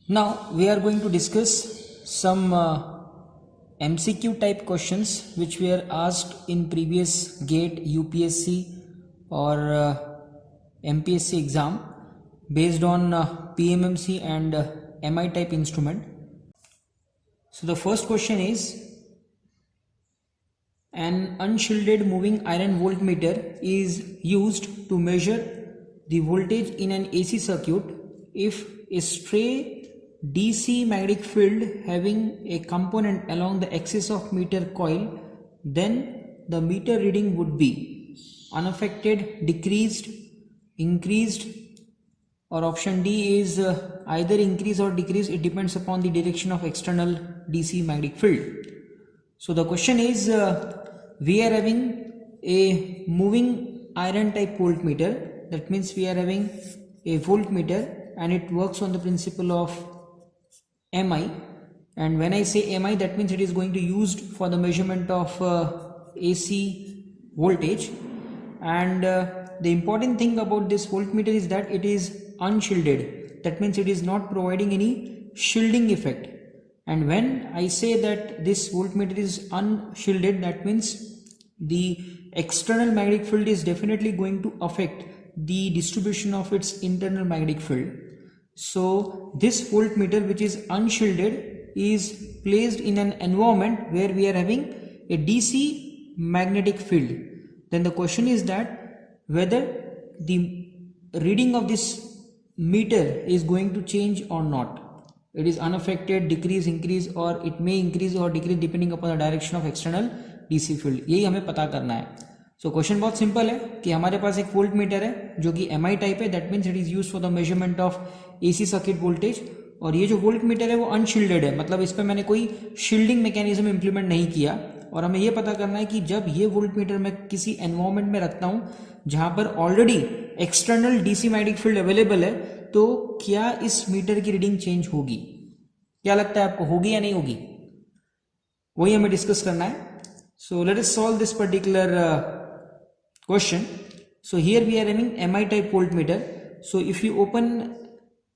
Now we are going to discuss some MCQ type questions which were asked in previous GATE, UPSC or MPSC exam based on PMMC and MI type instrument. So the first question is, an unshielded moving iron voltmeter is used to measure the voltage in an AC circuit if a stray DC magnetic field having a component along the axis of meter coil, then the meter reading would be unaffected, decreased, increased, or option D is either increase or decrease. It depends upon the direction of external DC magnetic field. So the question is, we are having a moving iron type voltmeter. That means we are having a voltmeter and it works on the principle of MI, and when I say MI, that means it is going to be used for the measurement of AC voltage. And the important thing about this voltmeter is that it is unshielded. That means it is not providing any shielding effect. And when I say that this voltmeter is unshielded, that means the external magnetic field is definitely going to affect the distribution of its internal magnetic field. So this voltmeter, which is unshielded, is placed in an environment where we are having a DC magnetic field. Then the question is that whether the reading of this meter is going to change or not. It is unaffected, decrease, increase, or it may increase or decrease depending upon the direction of external DC field. यही हमें पता करना है. So question बहुत simple है कि हमारे पास एक वोल्ट मीटर है जो कि MI टाइप है. That means it is used for the measurement of AC circuit voltage. और ये जो वोल्ट मीटर है वो अनशील्डेड है, मतलब इस पर मैंने कोई शील्डिंग मैकेनिज्म इंप्लीमेंट नहीं किया. और हमें ये पता करना है कि जब ये वोल्ट मीटर मैं किसी एनवायरमेंट में रखता हूं जहां पर already external DC magnetic field available है, तो क्या इस मीटर की रीडिंग चेंज होगी? क्या लगता है आपको, होगी या नहीं होगी? वही हमें डिस्कस करना है. So let us solve this particular question. So here we are having MI type voltmeter. So if you open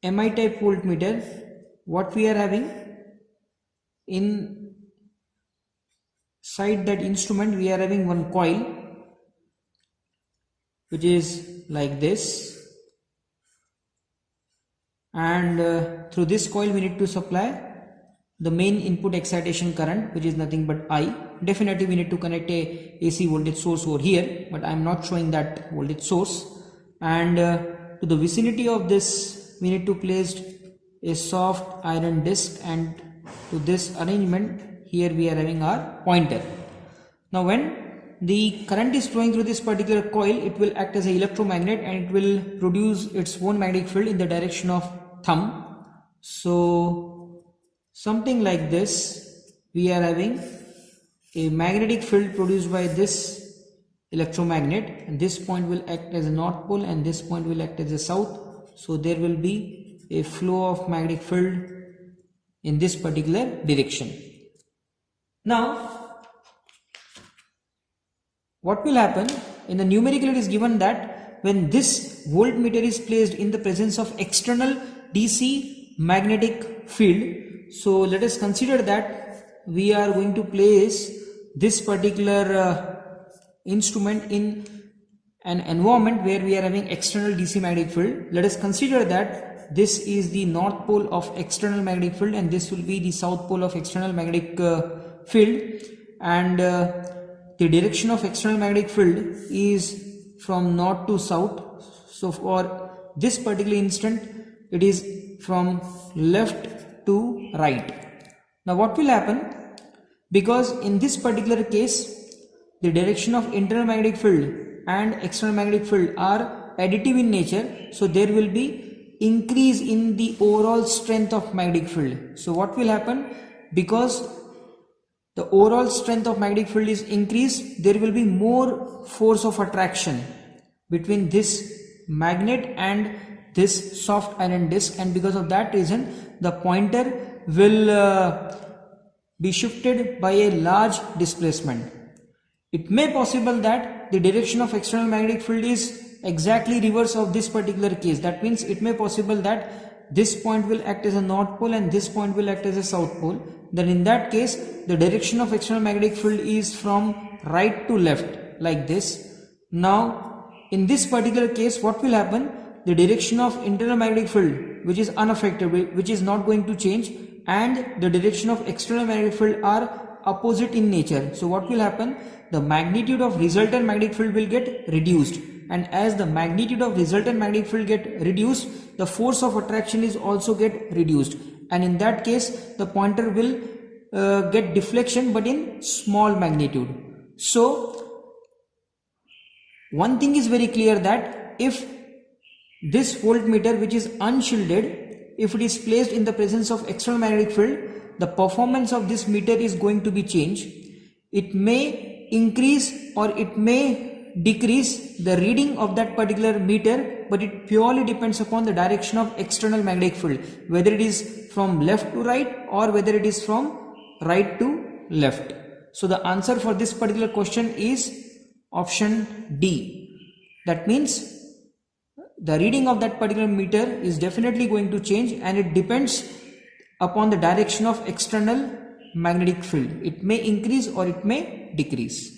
MI type voltmeter, what we are having inside that instrument, we are having one coil which is like this, and through this coil we need to supply the main input excitation current, which is nothing but I. Definitely we need to connect a AC voltage source over here, but I am not showing that voltage source. And to the vicinity of this we need to place a soft iron disc, and to this arrangement here we are having our pointer. Now when the current is flowing through this particular coil, it will act as an electromagnet and it will produce its own magnetic field in the direction of thumb. So something like this, we are having a magnetic field produced by this electromagnet, and this point will act as a north pole and this point will act as a south. So there will be a flow of magnetic field in this particular direction. Now what will happen in the numerical? It is given that when this voltmeter is placed in the presence of external DC magnetic field, so let us consider that we are going to place this particular instrument in an environment where we are having external DC magnetic field. Let us consider that this is the north pole of external magnetic field and this will be the south pole of external magnetic field, and the direction of external magnetic field is from north to south. So for this particular instant it is from left to right. Now what will happen, because in this particular case the direction of internal magnetic field and external magnetic field are additive in nature, so there will be increase in the overall strength of magnetic field. So what will happen, because the overall strength of magnetic field is increased, there will be more force of attraction between this magnet and this soft iron disc, and because of that reason the pointer will be shifted by a large displacement. It may possible that the direction of external magnetic field is exactly reverse of this particular case. That means it may possible that this point will act as a north pole and this point will act as a south pole, then in that case the direction of external magnetic field is from right to left, like this. Now in this particular case what will happen, the direction of internal magnetic field, which is unaffected, which is not going to change, and the direction of external magnetic field are opposite in nature. So what will happen, the magnitude of resultant magnetic field will get reduced, and as the magnitude of resultant magnetic field get reduced, the force of attraction is also get reduced, and in that case the pointer will get deflection but in small magnitude. So one thing is very clear, that if this voltmeter, which is unshielded, if it is placed in the presence of external magnetic field, the performance of this meter is going to be changed. It may increase or it may decrease the reading of that particular meter, but it purely depends upon the direction of external magnetic field, whether it is from left to right or whether it is from right to left. So the answer for this particular question is option D. That means the reading of that particular meter is definitely going to change, and it depends upon the direction of external magnetic field. It may increase or it may decrease.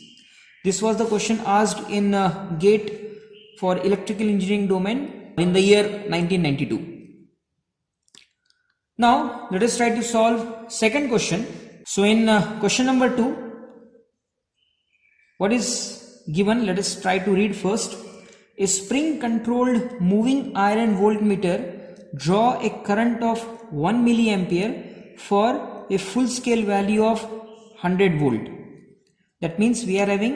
This was the question asked in GATE for electrical engineering domain in the year 1992. Now let us try to solve second question. So in question number 2, what is given? Let us try to read first. A spring controlled moving iron voltmeter draw a current of 1 milliampere for a full scale value of 100 volt. That means we are having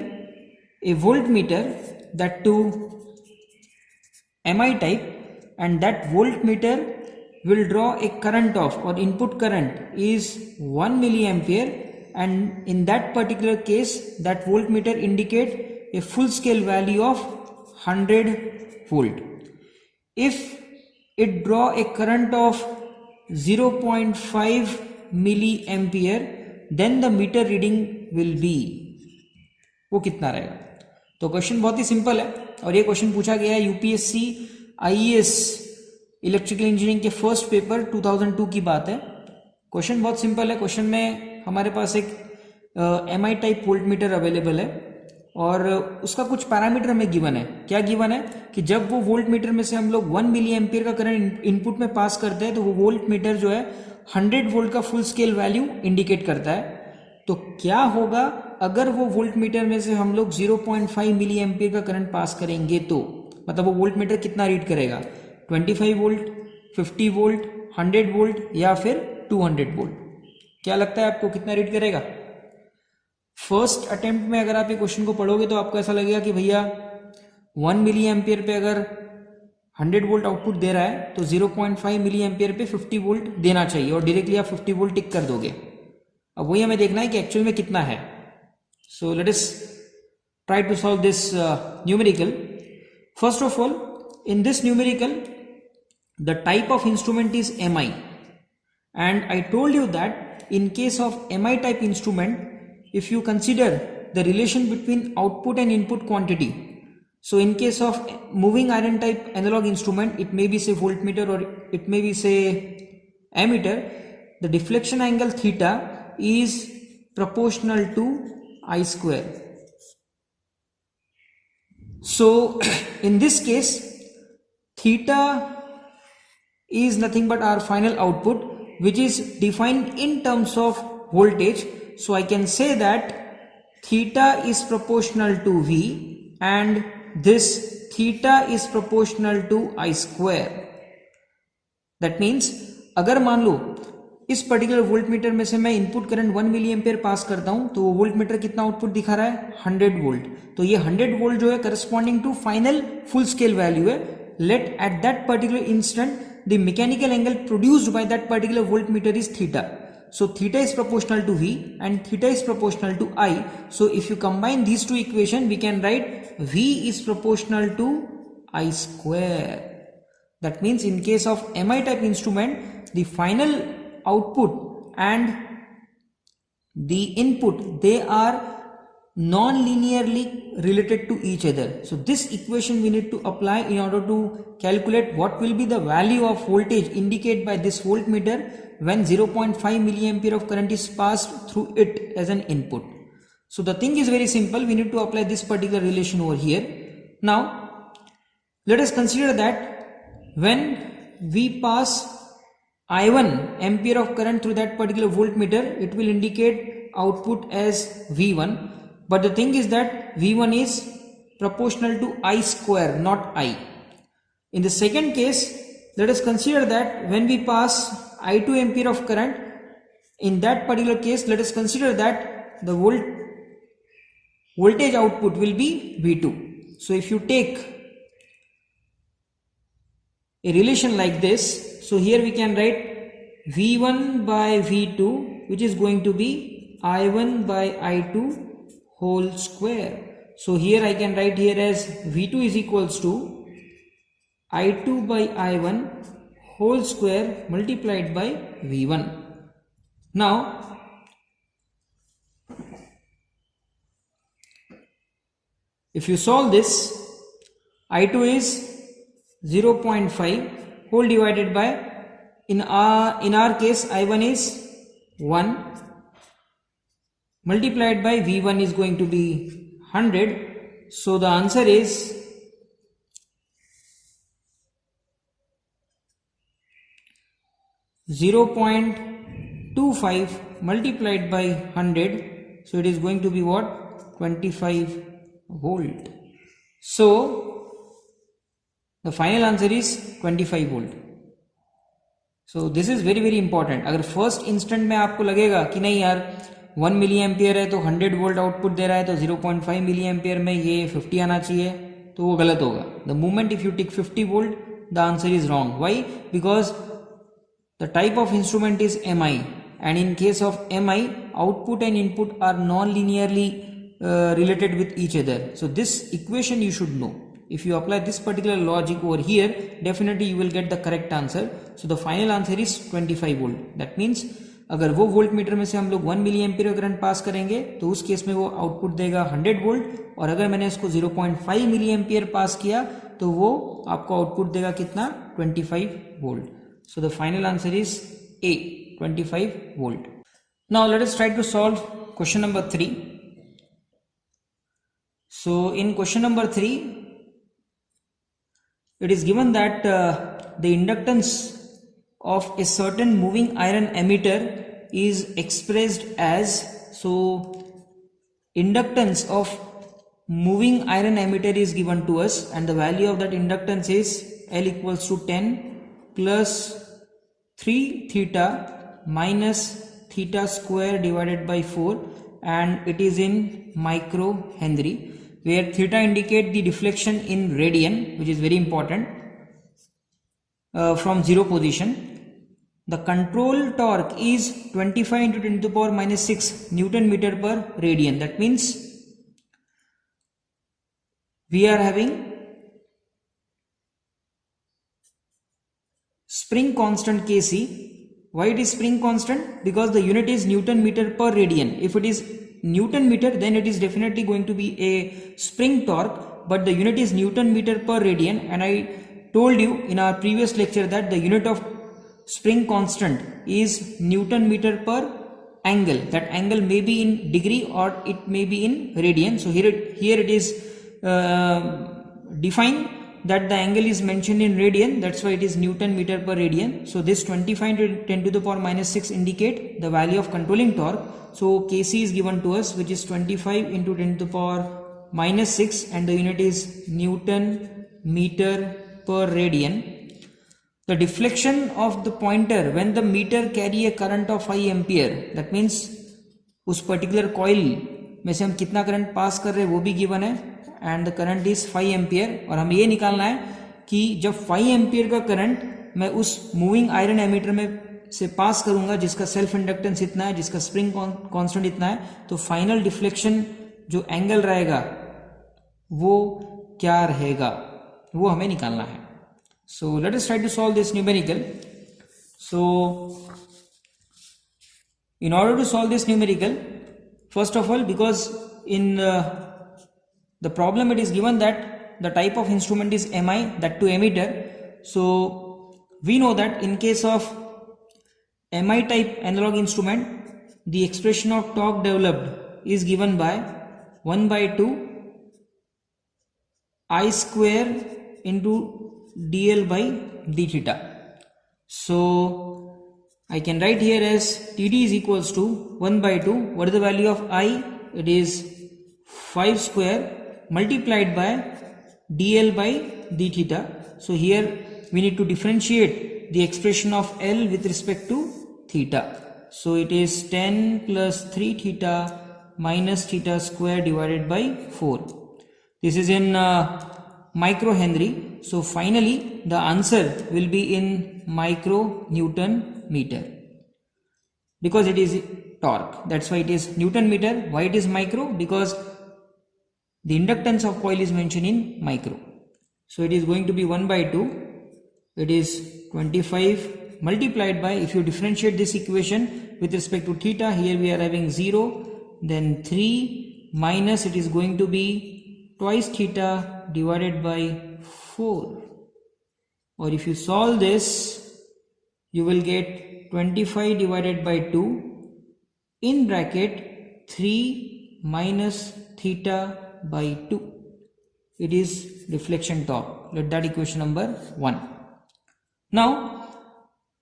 a voltmeter, that too MI type, and that voltmeter will draw a current of, or input current is 1 milliampere, and in that particular case that voltmeter indicate a full scale value of 100 volt. If it draw a current of 0.5 milliampere, then the meter reading will be, वो कितना रहेगा? तो question बहुत ही simple है, और ये question पूछा गया है यूपीएससी आईएएस इलेक्ट्रिकल इंजीनियरिंग के फर्स्ट पेपर 2002 की बात है। क्वेश्चन बहुत सिंपल है। क्वेश्चन में हमारे पास एक एमआई टाइप वोल्टमीटर अवेलेबल है, और उसका कुछ पैरामीटर हमें गिवन है। क्या गिवन है कि जब वो वोल्ट मीटर में से हम लोग 1 मिली एम्पियर का करंट इनपुट में पास करते हैं, तो वो वोल्ट मीटर जो है 100 वोल्ट का फुल स्केल वैल्यू इंडिकेट करता है। तो क्या होगा अगर वो वोल्ट मीटर में से हम लोग 0.5 मिली एम्पियर का करंट पास करेंगे, तो मतलब वो वोल्ट मीटर कितना रीड करेगा, 25 वोल्ट, 50 वोल्ट, 100 वोल्ट या फिर 200 वोल्ट? क्या लगता है आपको कितना रीड करेगा? फर्स्ट अटेम्प्ट में अगर आप ये क्वेश्चन को पढ़ोगे तो आपको ऐसा लगेगा कि भैया 1 मिली एम्पियर पे अगर 100 वोल्ट आउटपुट दे रहा है तो 0.5 मिली एम्पियर पे 50 वोल्ट देना चाहिए, और डायरेक्टली आप 50 वोल्ट टिक कर दोगे। अब वही हमें देखना है कि एक्चुअल में कितना है। So let us try to solve this numerical. First of all, in this numerical the type of instrument is MI, and I told you that in case of MI type instrument, if you consider the relation between output and input quantity, so in case of moving iron type analog instrument, it may be say voltmeter or it may be say ammeter, the deflection angle theta is proportional to I square. So in this case theta is nothing but our final output, which is defined in terms of voltage. So I can say that theta is proportional to V, and this theta is proportional to I square. That means अगर मान लो इस particular voltmeter में से मैं input current 1 milli ampere पास करता हूं, तो वो वोल्टमीटर कितना आउटपुट दिखा रहा है, 100 वोल्ट। तो ये 100 वोल्ट जो है corresponding to final full scale value है। Let at that particular instant the mechanical angle produced by that particular voltmeter is theta. So theta is proportional to V and theta is proportional to I. So if you combine these two equations, we can write V is proportional to I square. That means in case of MI type instrument, the final output and the input, they are non-linearly related to each other. So this equation we need to apply in order to calculate what will be the value of voltage indicated by this voltmeter when 0.5 milliampere of current is passed through it as an input. So the thing is very simple. We need to apply this particular relation over here. Now let us consider that when we pass I1 ampere of current through that particular voltmeter, it will indicate output as V1. But the thing is that V1 is proportional to I square, not I. In the second case, let us consider that when we pass I2 ampere of current, in that particular case, let us consider that the voltage output will be V2. So if you take a relation like this, so here we can write V1 by V2, which is going to be I1 by I2 whole square. So here I can write here as V2 is equals to I2 by I1 whole square multiplied by V1. Now if you solve this, I2 is 0.5 whole divided by, in our case I1 is 1 multiplied by V1 is going to be 100. So the answer is 0.25 multiplied by 100. So it is going to be what? 25 volt. So the final answer is 25 volt. So this is very very important. अगर first instant में आपको लगेगा कि नहीं यार 1 milli ampere है तो 100 volt output दे रहा है तो 0.5 मिली एम्पियर में ये 50 आना चाहिए, तो वो गलत होगा. The moment if you take 50 volt the answer is wrong. Why? Because the type of instrument is MI, and in case of MI, output and input are non-linearly related with each other. So this equation you should know. If you apply this particular logic over here, definitely you will get the correct answer. So the final answer is 25 volt. That means अगर वो volt meter में से हम लोग 1 milli ampere current pass करेंगे तो उस case में वो आउटपुट देगा 100 वोल्ट, और अगर मैंने इसको 0.5 मिली एम्पीयर पास किया तो वो आपको आउटपुट देगा कितना? 25 volt. So the final answer is A, 25 volt. Now let us try to solve question number 3. So in question number 3, it is given that the inductance of a certain moving iron emitter is expressed as, so inductance of moving iron emitter is given to us, and the value of that inductance is L equals to 10 plus 3 theta minus theta square divided by 4, and it is in micro henry, where theta indicate the deflection in radian, which is very important, from zero position. The control torque is 25 into 10 to the power minus 6 Newton meter per radian. That means we are having spring constant Kc. Why it is spring constant? Because the unit is Newton meter per radian. If it is Newton meter, then it is definitely going to be a spring torque, but the unit is Newton meter per radian, and I told you in our previous lecture that the unit of spring constant is Newton meter per angle. That angle may be in degree or it may be in radian. So here it is defined that the angle is mentioned in radian, that's why it is Newton meter per radian. So this 25 into 10 to the power minus 6 indicate the value of controlling torque. So Kc is given to us, which is 25 into 10 to the power minus 6, and the unit is Newton meter per radian. The deflection of the pointer when the meter carry a current of 5 ampere, that means उस particular coil में से हम कितना current pass कर रहे हैं वो भी गिवन है, and the current is 5 ampere, और हमें ये निकालना है कि जब 5 एम्पियर का करंट मैं उस मूविंग आयरन एमीटर में से पास करूंगा जिसका सेल्फ इंडक्टेंस इतना है, जिसका स्प्रिंग कांस्टेंट इतना है, तो फाइनल डिफ्लेक्शन जो एंगल रहेगा वो क्या रहेगा वो हमें निकालना है. So let us try to solve this numerical. So in order to solve this numerical, first of all, because in the problem it is given that the type of instrument is MI, that to emitter. So we know that in case of MI type analog instrument, the expression of torque developed is given by 1 by 2 I square into dl by d theta. So I can write here as Td is equals to 1 by 2. What is the value of I? It is 5 square multiplied by dl by d theta. So here we need to differentiate the expression of L with respect to theta. So it is 10 plus 3 theta minus theta square divided by 4. This is in microhenry. So finally the answer will be in micro Newton meter, because it is torque. That's why it is Newton meter. Why it is micro? Because the inductance of coil is mentioned in micro. So it is going to be 1 by 2. It is 25 multiplied by, if you differentiate this equation with respect to theta, here we are having 0, then 3 minus, it is going to be twice theta divided by 4. Or if you solve this, you will get 25 divided by 2 in bracket 3 minus theta by 2. It is deflection torque. Let that equation number 1. Now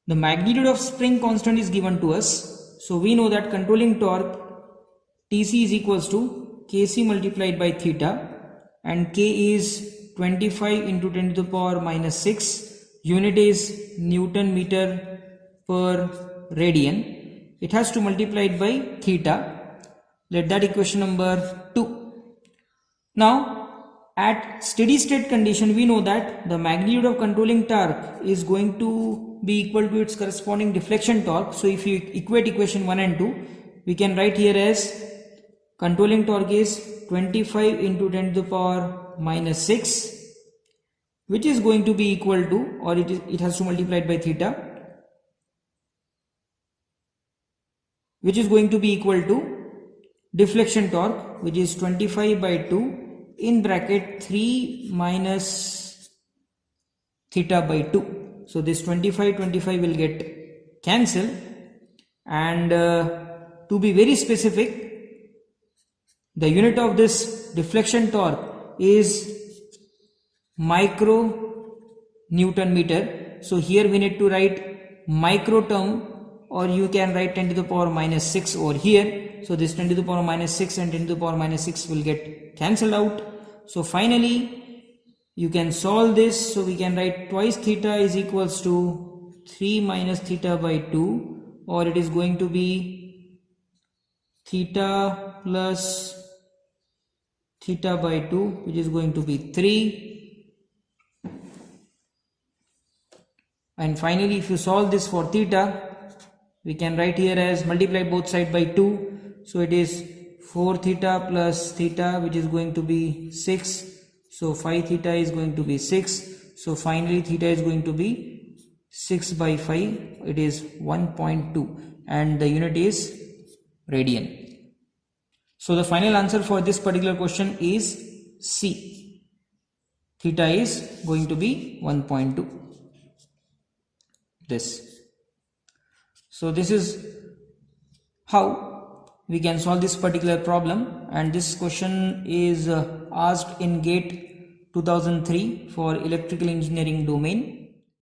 the magnitude of spring constant is given to us. So we know that controlling torque Tc is equals to Kc multiplied by theta, and K is 25 into 10 to the power minus 6. Unit is Newton meter per radian. It has to multiply it by theta. Let that equation number 2. Now at steady state condition, we know that the magnitude of controlling torque is going to be equal to its corresponding deflection torque. So if you equate equation 1 and 2, we can write here as controlling torque is 25 into 10 to the power minus 6, which is going to be equal to, or it has to multiply it by theta, which is going to be equal to deflection torque, which is 25 by 2 in bracket 3 minus theta by 2. So this 25 will get cancelled, and to be very specific, the unit of this deflection torque is micro Newton meter. So here we need to write micro term, or you can write 10 to the power minus 6 over here. So this 10 to the power minus 6 and 10 to the power minus 6 will get cancelled out. So finally you can solve this. So we can write twice theta is equals to 3 minus theta by 2, or it is going to be theta plus theta by 2, which is going to be 3. And finally if you solve this for theta, we can write here as multiply both sides by 2. So it is 4 theta plus theta, which is going to be 6. So 5 theta is going to be 6. So finally theta is going to be 6 by 5. It is 1.2, and the unit is radian. So the final answer for this particular question is C. Theta is going to be 1.2. This. So this is how we can solve this particular problem, and this question is asked in GATE 2003 for electrical engineering domain.